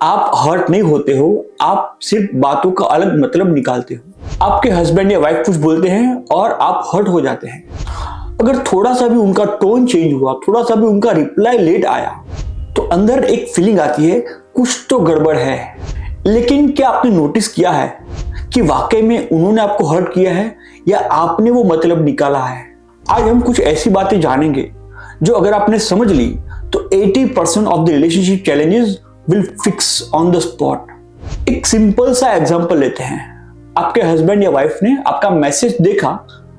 आप हर्ट नहीं होते हो, आप सिर्फ बातों का अलग मतलब निकालते हो। आपके हस्बैंड या वाइफ कुछ बोलते हैं और आप हर्ट हो जाते हैं। अगर थोड़ा सा भी उनका टोन चेंज हुआ, थोड़ा सा भी उनका रिप्लाई लेट आया, तो अंदर एक फीलिंग आती है कुछ तो गड़बड़ है। लेकिन क्या आपने नोटिस किया है कि वाकई में उन्होंने आपको हर्ट किया है या आपने वो मतलब निकाला है? आज हम कुछ ऐसी बातें जानेंगे जो अगर आपने समझ ली तो 80% of the relationship challenges will fix on the spot. एक सिंपल सा एग्जांपल लेते हैं। आपके हस्बैंड या वाइफ ने आपका मैसेज देखा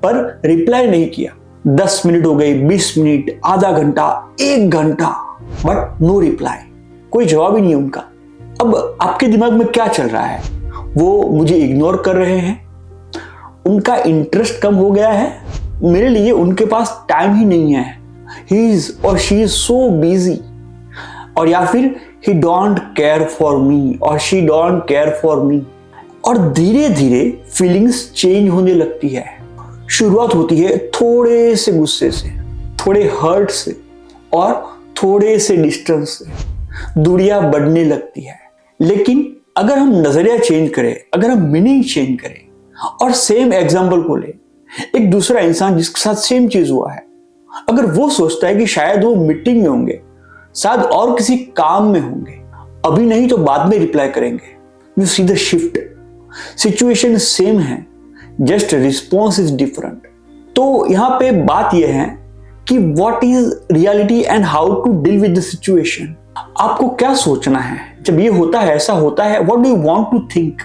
पर रिप्लाई नहीं किया। 10 मिनट हो गए, 20 मिनट, आधा घंटा, 1 घंटा, बट नो रिप्लाई, कोई जवाब ही नहीं है उनका। अब आपके दिमाग में क्या चल रहा है? वो मुझे इग्नोर कर रहे हैं, उनका इंटरेस्ट कम हो गया है, मेरे लिए उनके पास टाइम ही नहीं है, ही इज और शी इज सो बिजी, और या फिर he don't care for me और she don't care for me। और धीरे धीरे फीलिंग्स चेंज होने लगती है। शुरुआत होती है थोड़े से गुस्से से, थोड़े हर्ट से और थोड़े से डिस्टेंस से, दूरियां बढ़ने लगती है। लेकिन अगर हम नजरिया चेंज करें, अगर हम मीनिंग चेंज करें और सेम एग्जांपल को ले, एक दूसरा इंसान जिसके साथ सेम चीज हुआ है, अगर वो सोचता है कि शायद वो मीटिंग में होंगे, शायद और किसी काम में होंगे, अभी नहीं तो बाद में रिप्लाई करेंगे, you see the shift. Situation same है, जस्ट रिस्पॉन्स इज डिफरेंट। तो यहां पे बात यह है कि what is reality and how to deal with the situation. आपको क्या सोचना है जब ये होता है, ऐसा होता है? What do you want to think?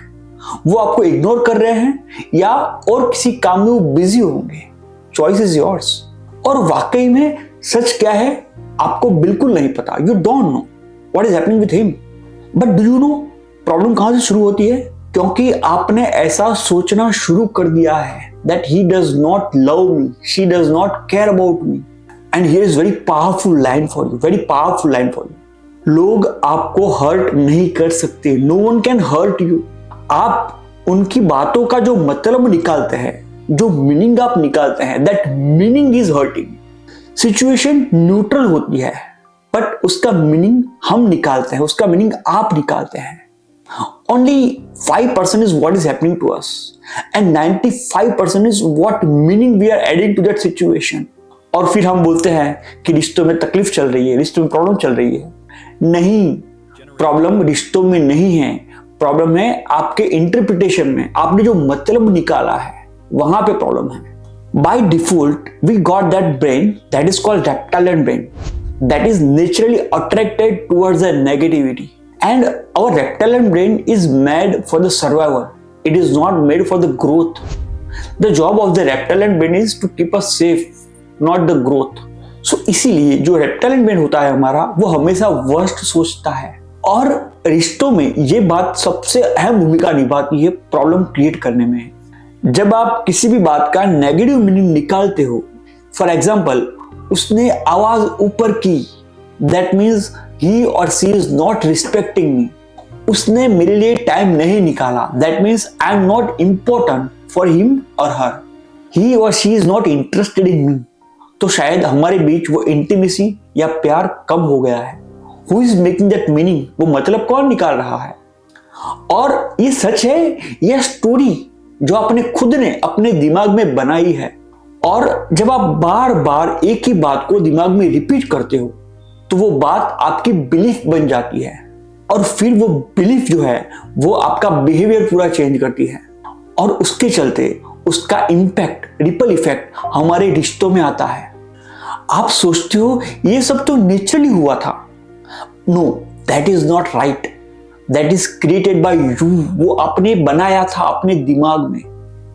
वो आपको इग्नोर कर रहे हैं या और किसी काम में वो बिजी होंगे? Choice is yours. और वाकई में सच क्या है आपको बिल्कुल नहीं पता। You don't know what is happening with him. But do you know problem कहां से शुरू होती है? क्योंकि आपने ऐसा सोचना शुरू कर दिया है that he does not love me, she does not care about me. And here is very powerful line for you, very powerful line for you. लोग आपको हर्ट नहीं कर सकते, no one can hurt you. आप उनकी बातों का जो मतलब निकालते हैं, जो मीनिंग आप निकालते हैं, that meaning is hurting. Situation neutral होती है बट उसका मीनिंग हम निकालते हैं, उसका मीनिंग आप निकालते हैं। Only 5% is what is happening to us and 95% is what meaning we are adding to that situation। और फिर हम बोलते हैं कि रिश्तों में तकलीफ चल रही है, रिश्तों में प्रॉब्लम चल रही है। नहीं, प्रॉब्लम रिश्तों में नहीं है, प्रॉब्लम है आपके इंटरप्रिटेशन में। आपने जो मतलब निकाला है वहां पे प्रॉब्लम है। By default, we got that brain that is called reptilian brain that is naturally attracted towards the negativity, and our reptilian brain is made for the survival. It is not made for the growth. The job of the reptilian brain is to keep us safe, not the growth. So इसीलिए जो reptilian brain होता है हमारा, वो हमेशा worst सोचता है। और रिश्तों में ये बात सबसे अहम भूमिका निभाती है प्रॉब्लम क्रिएट करने में। जब आप किसी भी बात का नेगेटिव मीनिंग निकालते हो, फॉर एग्जाम्पल उसने आवाज ऊपर की, that means he or she is not respecting me. उसने मेरे लिए टाइम नहीं निकाला, that means I am not important for him or her. He or she is not interested in me. तो शायद हमारे बीच वो इंटीमेसी या प्यार कम हो गया है। Who is making that meaning? वो मतलब कौन निकाल रहा है? और ये सच है, यह स्टोरी जो आपने खुद ने अपने दिमाग में बनाई है। और जब आप बार बार एक ही बात को दिमाग में रिपीट करते हो तो वो बात आपकी बिलीफ बन जाती है, और फिर वो बिलीफ जो है वो आपका बिहेवियर पूरा चेंज करती है, और उसके चलते उसका इम्पैक्ट, रिपल इफेक्ट हमारे रिश्तों में आता है। आप सोचते हो ये सब तो नेचुरली हुआ था। No, that is not right, that is created by you. वो आपने बनाया था अपने दिमाग में।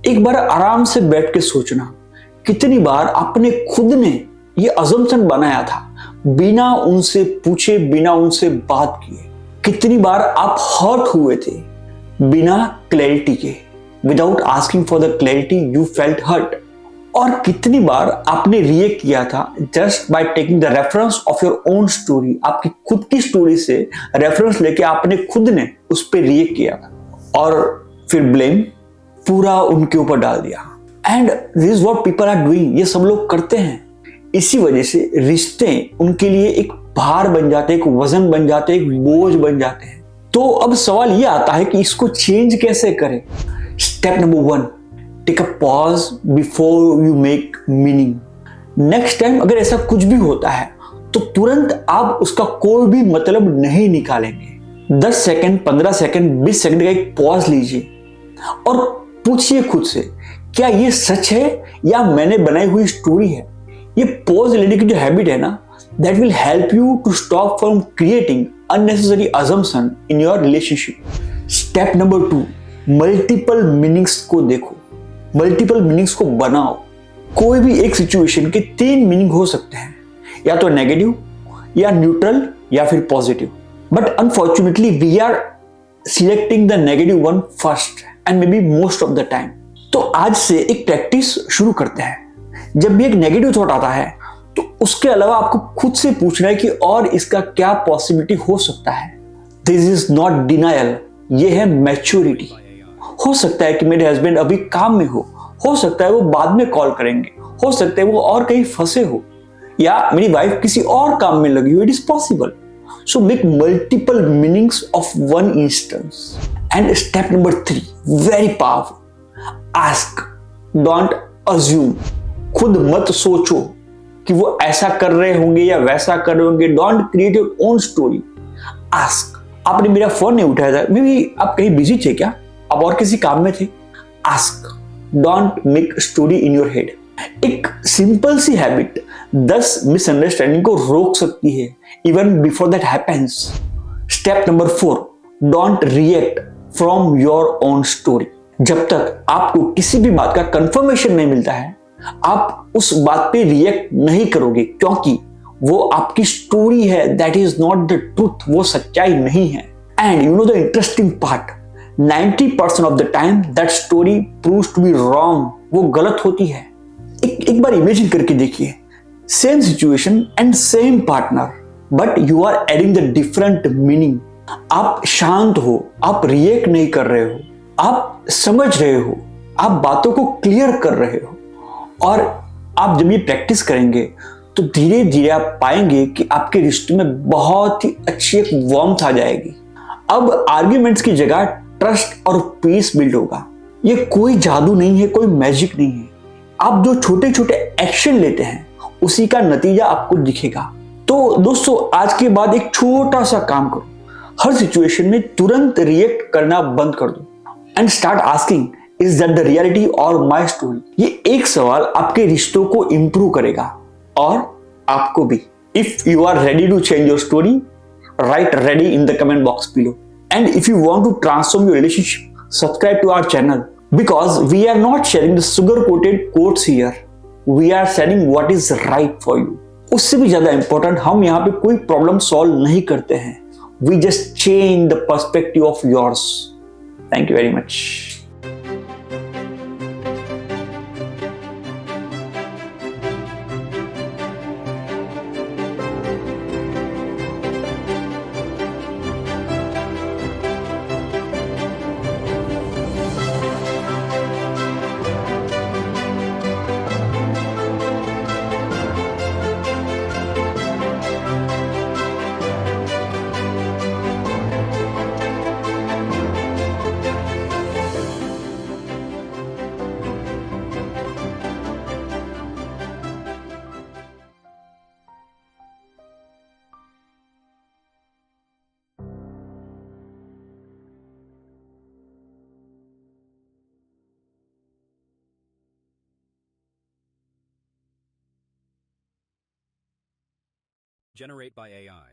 एक बार आराम से बैठ के सोचना, कितनी बार आपने खुद ने ये अजम्पशन बनाया था बिना उनसे पूछे, बिना उनसे बात किए। कितनी बार आप हर्ट हुए थे बिना क्लैरिटी के, without asking for the clarity you felt hurt. और कितनी बार आपने रिएक्ट किया था just by taking the reference of your own story. आपकी खुद की स्टोरी से रेफरेंस लेके आपने खुद ने उस पर रिएक्ट किया और फिर ब्लेम पूरा उनके ऊपर डाल दिया। And this is what people are doing. ये सब लोग करते हैं। इसी वजह से रिश्ते उनके लिए एक भार बन जाते हैं, एक वजन बन जाते हैं, एक बोझ बन जाते हैं। तो अब सवाल ये आता है कि इसको चेंज कैसे करें। Step number 1, take a pause before you make meaning. Next time अगर ऐसा कुछ भी होता है तो तुरंत आप उसका कोई भी मतलब नहीं निकालेंगे। 10 सेकंड, 15 सेकंड, 20 सेकंड का एक पॉज लीजिए और पूछिए खुद से, क्या ये सच है या मैंने बनाई हुई स्टोरी है। ये पॉज लेने की जो हैबिट है ना, that will help you to stop from creating unnecessary assumption in your relationship. Step number 2, multiple meanings को देखो, मल्टीपल मीनिंग्स को बनाओ। कोई भी एक सिचुएशन के 3 मीनिंग हो सकते हैं, या तो नेगेटिव या न्यूट्रल या फिर positive, but unfortunately we are selecting the negative one first and maybe most of the time. तो आज से एक प्रैक्टिस शुरू करते हैं। जब भी एक नेगेटिव थॉट आता है तो उसके अलावा आपको खुद से पूछना है कि और इसका क्या पॉसिबिलिटी हो सकता है। दिस इज नॉट डिनायल, ये है मैच्योरिटी। हो सकता है कि मेरे हस्बैंड अभी काम में हो सकता है वो बाद में कॉल करेंगे, हो सकता है वो और कहीं फंसे हो, या मेरी वाइफ किसी और काम में लगी हो, it is possible. So make multiple meanings of one instance. And step number 3, very powerful, ask, don't assume. खुद मत सोचो कि वो ऐसा कर रहे होंगे या वैसा कर रहे होंगे। Don't create your own story, ask. आपने मेरा फोन नहीं उठाया था, मे बी आप कहीं बिजी थे क्या, आप और किसी काम में थे। Ask, don't make story in your head. एक सिंपल सी हैबिट 10 मिसअंडरस्टैंडिंग को रोक सकती है, even before that happens. Step number 4, don't react from your own story. जब तक आपको किसी भी बात का कंफर्मेशन नहीं मिलता है, आप उस बात पे रिएक्ट नहीं करोगे, क्योंकि वो आपकी स्टोरी है, that is not the truth, वो सच्चाई नहीं है। And you know the interesting part, 90% of the time that story proves to be wrong, वो गलत होती है। एक बार इमेजिन करके देखिए, same situation and same partner, but you are adding the different meaning. आप शांत हो, आप रिएक्ट नहीं कर रहे हो, आप समझ रहे हो, आप बातों को क्लियर कर रहे हो। और आप जब ये प्रैक्टिस करेंगे तो धीरे धीरे आप पाएंगे कि आपके रिश्ते में बहुत ही अच्छी एक वार्मथ आ जाएगी। अब आर्ग्यूमेंट्स की जगह ट्रस्ट और पीस बिल्ड होगा। ये कोई जादू नहीं है, कोई मैजिक नहीं है। आप जो छोटे छोटे एक्शन लेते हैं उसी का नतीजा आपको दिखेगा। तो दोस्तों, आज के बाद एक छोटा सा काम करो, हर सिचुएशन में तुरंत रिएक्ट करना बंद कर दो and start asking, is that the reality और माई स्टोरी। ये एक सवाल आपके रिश्तों को इंप्रूव करेगा और आपको भी। If you are ready to change your story, write ready in the comment box below. And if you want to transform your relationship, subscribe to our channel, because we are not sharing the sugar coated quotes here, we are sharing what is right for you। उससे भी ज्यादा important, हम यहाँ पे कोई problem solve नहीं करते हैं, we just change the perspective of yours। Thank you very much। Generate by AI.